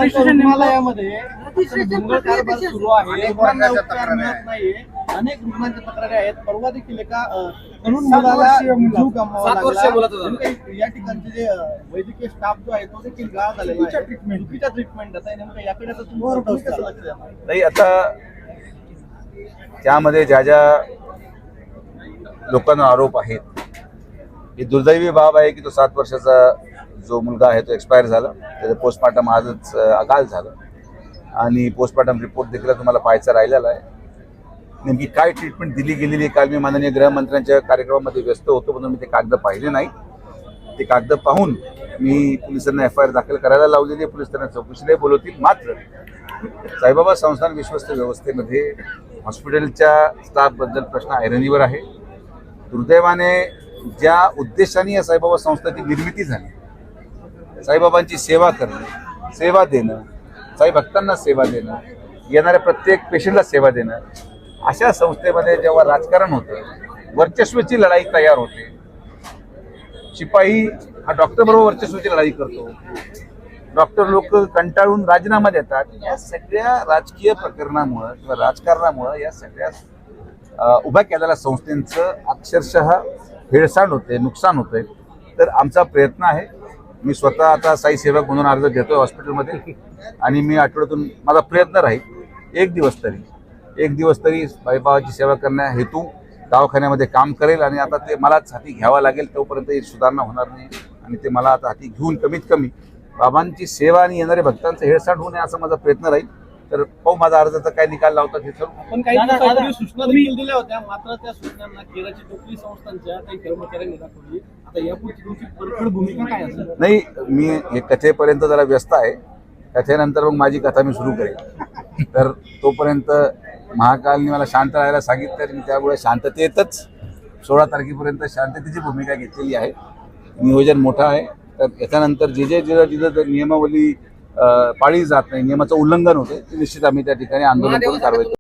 रुग्णालयामध्ये भंगळ कारभार सुरू आहे, रुग्णांना उपचार मिळत नाहीये. अनेक रुग्णांच्या तक्रारी आहेत. परवा देखील एका तरुण मुलाला जीव गमवावा लागला. या ठिकाणचे जे वैद्यकीय स्टाफ जो आहे तो देखील गाळ झालेला आहे. चुकीच्या ट्रीटमेंट आता नेमकं याकडे आता तुम्ही कसं लक्ष द्या? नाही, आता त्यामध्ये ज्या ज्या लोकांना आरोप आहेत, ही दुर्दैवी बाब आहे की तो 7 वर्षाचा जो मुलगा आहे तो एक्सपायर झाला. त्याचं पोस्टमार्टम आजच काल झालं आणि पोस्टमार्टम रिपोर्ट देखील तुम्हाला पाहायचा राहिलेला आहे. नेमकी काय ट्रीटमेंट दिली गेलेली आहे, काल मी माननीय गृहमंत्र्यांच्या कार्यक्रमामध्ये व्यस्त होतो म्हणून मी ते कागद पाहिले नाही. ते कागद पाहून मी पोलिसांना FIR दाखल करायला लावलेली आहे. पोलीस त्यांना चौकशीलाही बोलवतील. मात्र साईबाबा संस्थान विश्वस्त व्यवस्थेमध्ये हॉस्पिटलच्या स्टाफबद्दल प्रश्न ऐरणीवर आहे. दुर्दैवाने ज्या उद्देशाने या साईबाबा संस्थेची निर्मिती झाली, साईबाबांची सेवा करणं, सेवा देणं, साई भक्तांना सेवा देणं, येणाऱ्या प्रत्येक पेशंटला सेवा देणं, अशा संस्थेमध्ये जेव्हा राजकारण होतं, वर्चस्वाची लढाई तयार होते. शिपाई हा डॉक्टर बरोबर वर्चस्वाची लढाई करतो. डॉक्टर लोक कंटाळून राजीनामा देतात. या सगळ्या राजकीय प्रकरणामुळं किंवा राजकारणामुळं या सगळ्या उभ्या केलेल्या संस्थेचं अक्षरशः हेळसांड होते, नुकसान होते. तर आमचा प्रयत्न आहे. मी स्वतः आता साई सेवक म्हणून अर्ज देतोय हॉस्पिटलमध्ये आणि मी आठवड्यातून माझा प्रयत्न राहील एक दिवस तरी साईबाबाची सेवा करण्या हेतू दवाखान्यामध्ये काम करेल. आणि आता ते मलाच हाती घ्यावं लागेल, तोपर्यंत ही सुधारणा होणार नाही. आणि ते मला आता हाती घेऊन कमीत कमी बाबांची सेवा आणि येणाऱ्या भक्तांचं हेळसांड होऊ नये असा माझा प्रयत्न राहील. तर पाहू माझा अर्जाचा काय निकाल लावतात हे ठरवू. आपण काही सूचना देखील दिल्या होत्या, मात्र त्या सूचनांना केराची टोपली संस्थांच्या काही कर्मचाऱ्यांनी दाखवली. आता यापुढची तुमची परखड भूमिका काय असेल? नाही, मी हे कथेपर्यंत जरा व्यस्त आहे. कथेनंतर मग माझी कथा मी सुरू करेन. तर तोपर्यंत महाकालने मला शांत राहायला सांगितलं, तर मी त्यामुळे शांततेतच 16 तारखेपर्यंत शांततेची भूमिका घेतलेली आहे. नियोजन मोठं आहे. तर याच्यानंतर जिथं नियमावली पाळली जात नाही, नियमाचं उल्लंघन होते, निश्चित आम्ही त्या ठिकाणी आंदोलन करून कारवाई करू.